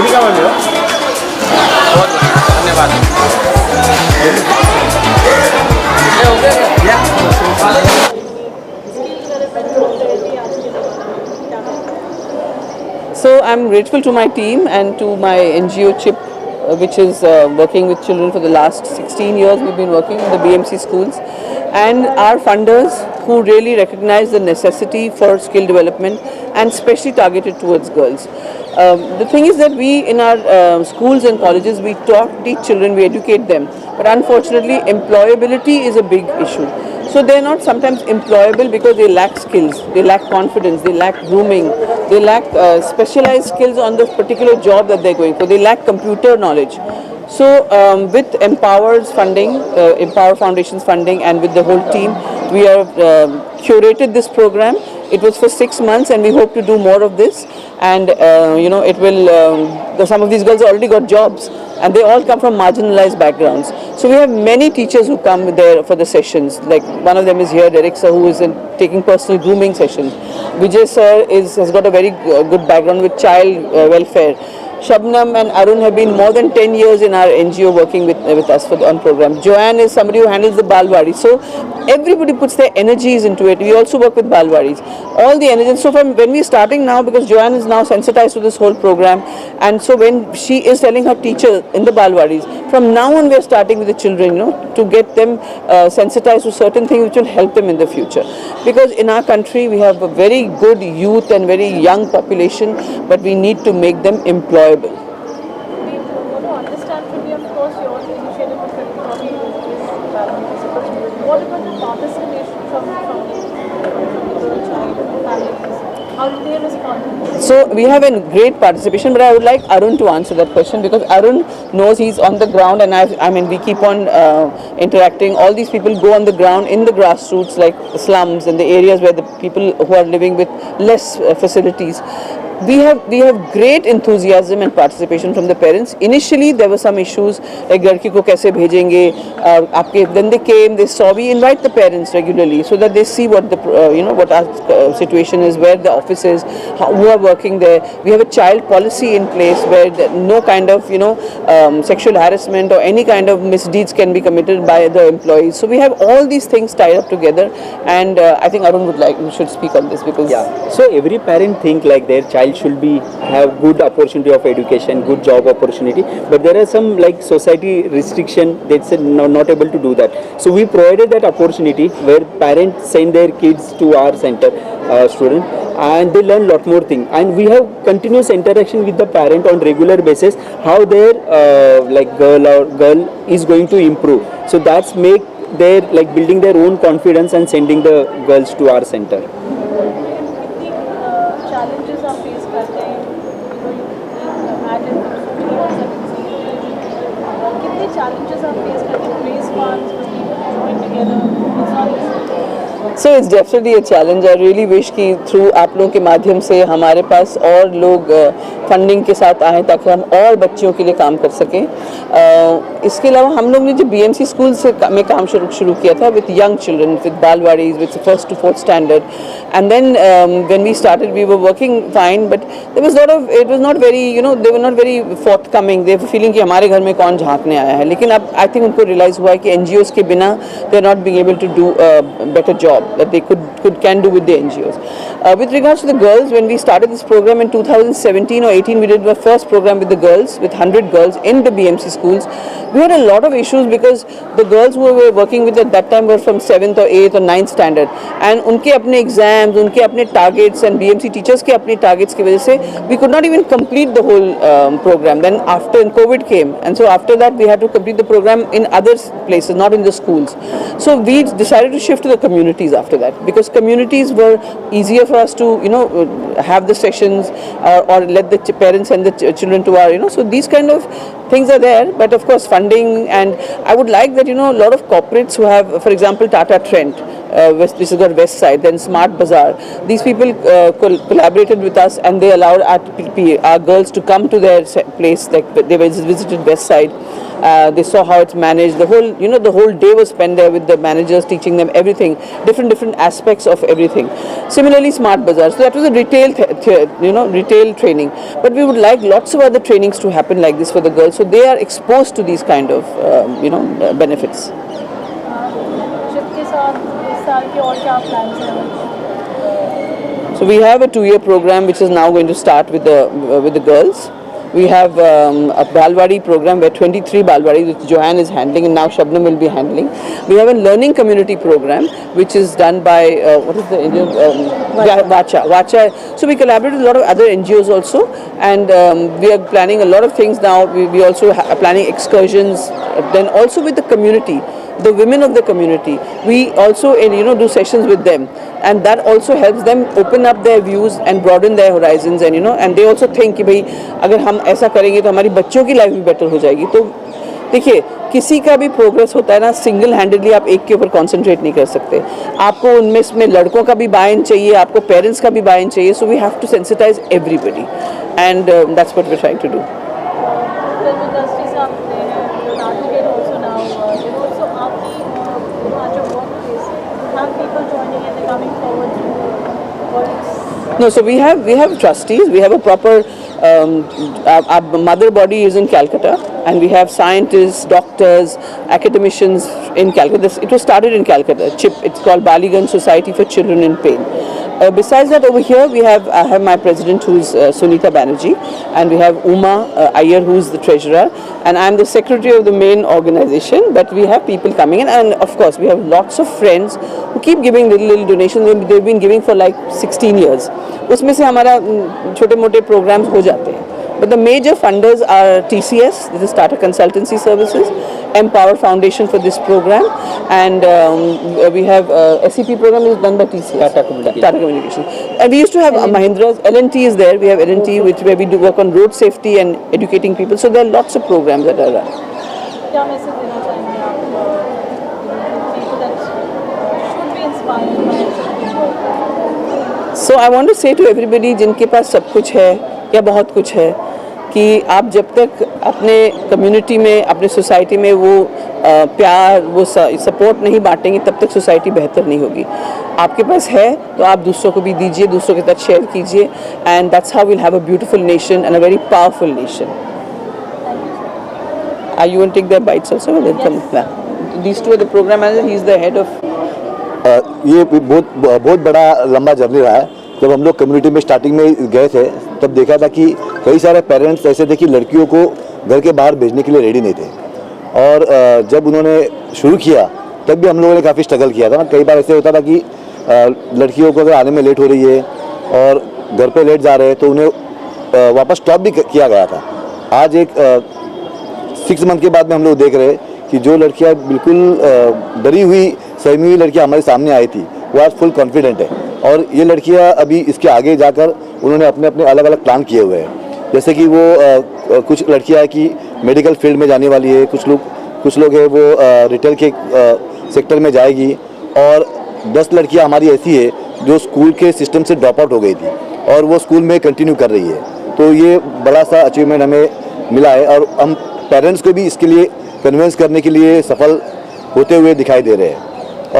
अभी क्या बोल रहे हो? बहुत धन्यवाद। So I'm grateful to my team and to my NGO CHIP, which is working with children for the last 16 years. We've been working in the BMC schools, and our funders who really recognize the necessity for skill development and especially targeted towards girls. The thing is that we in our schools and colleges, we teach children, we educate them, but unfortunately employability is a big issue. So they're not sometimes employable because they lack skills, they lack confidence, they lack grooming, they lack specialized skills on the particular job that they're going for, they lack computer knowledge. So with Empower's funding, Empower Foundation's funding, and with the whole team, we have curated this program. It was for 6 months, and we hope to do more of this. And it will. Some of these girls already got jobs, and they all come from marginalized backgrounds. So we have many teachers who come there for the sessions. Like one of them is here, Derek sir, who is taking personal grooming sessions. Vijay sir has got a very good background with child welfare. Shabnam and Arun have been more than 10 years in our NGO working with us on program. Joanne is somebody who handles the Balwadi. So everybody puts their energies into it. We also work with Balwadis. All the energy. So when we're starting now, because Joanne is now sensitized to this whole program, and so when she is telling her teacher in the Balwadis, from now on we're starting with the children, to get them sensitized to certain things which will help them in the future. Because in our country we have a very good youth and very young population, but we need to make them employable. We want to understand from you, of course, your initiative of Technology is valid. What about the participation from the child families? How do they respond? So we have a great participation, but I would like Arun to answer that question, because Arun knows he's on the ground, and we keep on interacting. All these people go on the ground in the grassroots, like the slums and the areas where the people who are living with less facilities. We have great enthusiasm and participation from the parents. Initially there were some issues like ladki ko kaise bhejenge, then they came, they saw. We invite the parents regularly so that they see what the what our situation is, where the office is, who are working there. We have a child policy in place where no kind of sexual harassment or any kind of misdeeds can be committed by the employees. So we have all these things tied up together, and I think Arun should speak on this, because So every parent think like their child should have good opportunity of education, good job opportunity, but there are some like society restriction that's not able to do that. So we provided that opportunity where parents send their kids to our center, student, and they learn lot more thing, and we have continuous interaction with the parent on regular basis, how their girl is going to improve. So that's make their building their own confidence and sending the girls to our center. Challenges are faced by the added कितने challenges are faced by the raise funds for people to join together? It's not easy. So it's definitely a challenge. I really wish कि through आप लोगों के माध्यम से हमारे पास और लोग फंडिंग के साथ आएँ, ताकि हम और बच्चियों के लिए काम कर सकें. इसके अलावा हम लोग ने जो BMC स्कूल से में काम शुरू किया था with young children, with balwadis, with 1st to 4th standard, and then when we started we were working fine, but there was it was not very, they were not very forthcoming. They were feeling कि हमारे घर में कौन झांकने आया है. लेकिन अब I think उनको realize हुआ है कि NGOs के बिना they are not being able to do a better job that they can do with the NGOs. With regards to the girls, when we started this program in 2017 or 18, we did the first program with the girls, with 100 girls in the BMC schools. We had a lot of issues because the girls who we were working with at that time were from 7th or 8th or 9th standard, and उनके अपने exams, उनके अपने targets, and BMC teachers के अपने targets की वजह से we could not even complete the whole program. Then after COVID came, and so after that we had to complete the program in other places, not in the schools. So we decided to shift to the communities after that, because communities were easier for us to have the sessions, or let the parents send the children to our so these kind of things are there. But of course funding, and I would like that a lot of corporates who have, for example, Tata Trent, this is got West Side, then Smart Bazaar, these people collaborated with us, and they allowed our girls to come to their place, like they visited West Side. They saw how it's managed. The whole, the whole day was spent there with the managers, teaching them everything, different aspects of everything. Similarly, Smart Bazaar. So that was a retail training. But we would like lots of other trainings to happen like this for the girls, so they are exposed to these kind of, benefits. Ship के साथ इस साल के और क्या plans हैं? So we have a 2-year program which is now going to start with the girls. We have a Balwadi program where 23 Balwadi which Joanne is handling and now Shabnam will be handling. We have a learning community program which is done by what is the NGO? Vacha. So we collaborate with a lot of other NGOs also, and we are planning a lot of things now. We also are planning excursions. Then also with the community, the women of the community, we also do sessions with them, and that also helps them open up their views and broaden their horizons, and they also think कि भाई अगर हम ऐसा करेंगे तो हमारी बच्चों की लाइफ भी बेटर हो जाएगी. तो देखिए, किसी का भी प्रोग्रेस होता है ना, सिंगल हैंडेडली आप एक के ऊपर कॉन्सेंट्रेट नहीं कर सकते. आपको उनमें लड़कों का भी बाय इन चाहिए, आपको पेरेंट्स का भी बाय इन चाहिए. So we have to sensitise everybody, and that's what we are trying to do. Film industry से आप एडवोकेट also now, so आपकी at your workplace, have people joining and coming forward to work? No, so we have trustees. We have a proper our mother body is in Calcutta, and we have scientists, doctors, academicians in Calcutta. It was started in Calcutta. CHIP. It's called Baliganj Society for Children in Pain. Besides that, over here I have my president, who's Sunita Banerjee, and we have Uma Iyer, who's the treasurer, and I'm the secretary of the main organization. But we have people coming in, and of course we have lots of friends who keep giving little donations. They've been giving for like 16 years. उसमें से हमारा छोटे मोटे programs हो जाते हैं. But the major funders are TCS, this is Tata Consultancy Services, Empower Foundation for this program, and we have SCP program is done by TCS, Tata Communications. And we used to have Mahindra's, L&T is there, we have L&T where we do work on road safety and educating people, so there are lots of programs that are run. क्या message देना चाहेंगे आप people that should be inspired by it? So I want to say to everybody जिनके पास सब कुछ है या बहुत कुछ है, कि आप जब तक अपने कम्युनिटी में, अपने सोसाइटी में वो प्यार, वो सपोर्ट नहीं बांटेंगे, तब तक सोसाइटी बेहतर नहीं होगी. आपके पास है तो आप दूसरों को भी दीजिए, दूसरों के साथ शेयर कीजिए, and that's how we'll have a beautiful nation and a very powerful nation. You want to take their bites also? These two are the program manager. He is the head of. ये बहुत बड़ा लंबा journey रहा है. जब हम लोग community में स्टार्टिंग में गए थे, तब देखा था कि कई सारे पेरेंट्स ऐसे थे कि लड़कियों को घर के बाहर भेजने के लिए रेडी नहीं थे. और जब उन्होंने शुरू किया, तब भी हम लोगों ने काफ़ी स्ट्रगल किया था. कई बार ऐसे होता था कि लड़कियों को अगर आने में लेट हो रही है और घर पे लेट जा रहे हैं, तो उन्हें वापस स्टॉप भी किया गया था. आज एक 6 मंथ के बाद में हम लोग देख रहे हैं कि जो लड़कियां बिल्कुल डरी हुई, सहमी हुई लड़कियां हमारे सामने आई थी, वो आज फुल कॉन्फिडेंट है. और ये लड़कियां अभी इसके आगे जाकर उन्होंने अपने अपने अलग अलग प्लान किए हुए हैं. जैसे कि वो कुछ लड़कियां है कि मेडिकल फील्ड में जाने वाली है, कुछ लोग है वो रिटेल के सेक्टर में जाएगी, और 10 लड़कियां हमारी ऐसी है जो स्कूल के सिस्टम से ड्रॉप आउट हो गई थी और वो स्कूल में कंटिन्यू कर रही है. तो ये बड़ा सा अचीवमेंट हमें मिला है, और हम पेरेंट्स को भी इसके लिए कन्विंस करने के लिए सफल होते हुए दिखाई दे रहे हैं.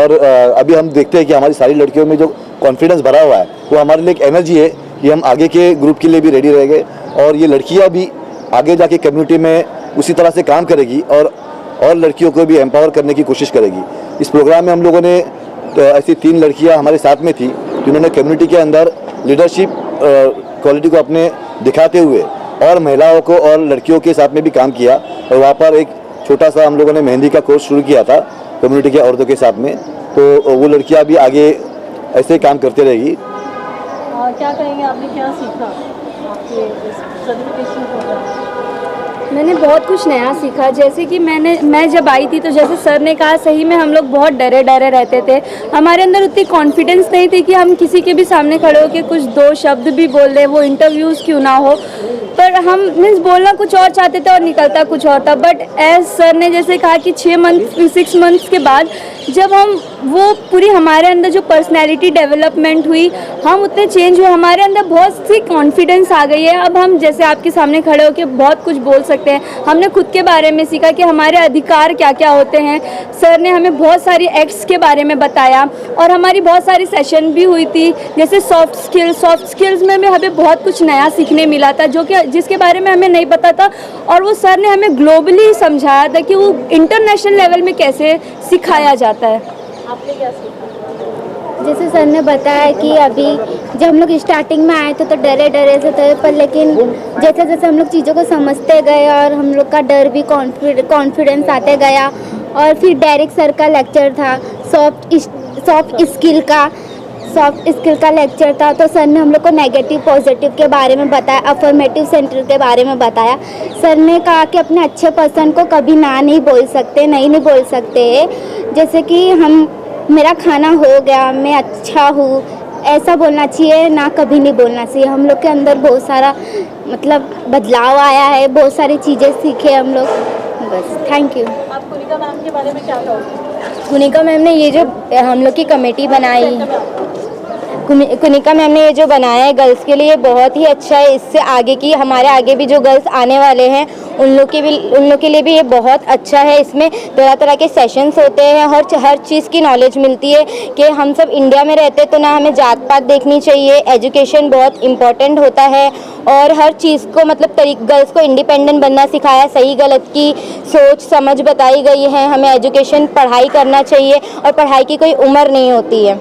और अभी हम देखते हैं कि हमारी सारी लड़कियों में जो कॉन्फिडेंस भरा हुआ है, वो हमारे लिए एक एनर्जी है कि हम आगे के ग्रुप के लिए भी रेडी रहेंगे, और ये लड़कियां भी आगे जाके कम्युनिटी में उसी तरह से काम करेगी और लड़कियों को भी एम्पावर करने की कोशिश करेगी. इस प्रोग्राम में हम लोगों ने ऐसी 3 लड़कियां हमारे साथ में थी जिन्होंने कम्युनिटी के अंदर लीडरशिप क्वालिटी को अपने दिखाते हुए और महिलाओं को और लड़कियों के साथ में भी काम किया. और वहाँ पर एक छोटा सा हम लोगों ने मेहंदी का कोर्स शुरू किया था कम्युनिटी के औरतों के साथ में. तो वो लड़कियां भी आगे ऐसे काम करते रहेगी. क्या कहेंगे, आपने क्या सीखा आपके इस सर्टिफिकेशन प्रोग्राम? मैंने बहुत कुछ नया सीखा. जैसे कि मैं जब आई थी, तो जैसे सर ने कहा, सही में हम लोग बहुत डरे रहते थे. हमारे अंदर उतनी कॉन्फिडेंस नहीं थी कि हम किसी के भी सामने खड़े होकर कुछ 2 शब्द भी बोल दें, वो इंटरव्यूज़ क्यों ना हो. पर हम मीन्स बोलना कुछ और चाहते थे और निकलता कुछ और था. बट एज सर ने जैसे कहा कि 6 मंथ्स के बाद जब हम वो पूरी हमारे अंदर जो पर्सनैलिटी डेवलपमेंट हुई, हम उतने चेंज हुए, हमारे अंदर बहुत सी कॉन्फिडेंस आ गई है। अब हम जैसे आपके सामने खड़े होकर बहुत कुछ बोल सकते हैं। हमने खुद के बारे में सीखा कि हमारे अधिकार क्या क्या होते हैं। सर ने हमें बहुत सारी एक्ट्स के बारे में बताया और हमारी बहुत सारी सेशन भी हुई थी, जैसे सॉफ्ट स्किल्स में भी हमें बहुत कुछ नया सीखने मिला था जो कि जिसके बारे में हमें नहीं पता था, और वो सर ने हमें ग्लोबली समझाया था कि वो इंटरनेशनल लेवल में कैसे सिखाया जाता है। आपने क्या सीखा? जैसे सर ने बताया कि अभी जब हम लोग स्टार्टिंग में आए थे तो डरे से थे, पर लेकिन जैसे जैसे हम लोग चीज़ों को समझते गए और हम लोग का डर भी कॉन्फिडेंस आते गया। और फिर डायरेक्ट सर का लेक्चर था सॉफ्ट स्किल का लेक्चर था, तो सर ने हम लोग को नेगेटिव पॉजिटिव के बारे में बताया, अफर्मेटिव सेंटर के बारे में बताया। सर ने कहा कि अपने अच्छे पर्सन को कभी ना नहीं बोल सकते, जैसे कि मेरा खाना हो गया, मैं अच्छा हूँ, ऐसा बोलना चाहिए, ना कभी नहीं बोलना चाहिए। हम लोग के अंदर बहुत सारा मतलब बदलाव आया है, बहुत सारी चीज़ें सीखे हम लोग। बस, थैंक यू। आप कुनिका मैम के बारे में क्या कहोगे? कुनिका मैम ने ये जो हम लोग की कमेटी बनाई, कुनिका मैम ने ये जो बनाया है गर्ल्स के लिए, बहुत ही अच्छा है। इससे आगे की हमारे आगे भी जो गर्ल्स आने वाले हैं उन लोग के लिए भी ये बहुत अच्छा है। इसमें तरह तरह के सेशंस होते हैं, हर चीज़ की नॉलेज मिलती है कि हम सब इंडिया में रहते तो ना हमें जात पात देखनी चाहिए, एजुकेशन बहुत इम्पॉर्टेंट होता है और हर चीज़ को मतलब गर्ल्स को इंडिपेंडेंट बनना सिखाया, सही गलत की सोच समझ बताई गई है। हमें एजुकेशन पढ़ाई करना चाहिए और पढ़ाई की कोई उम्र नहीं होती है।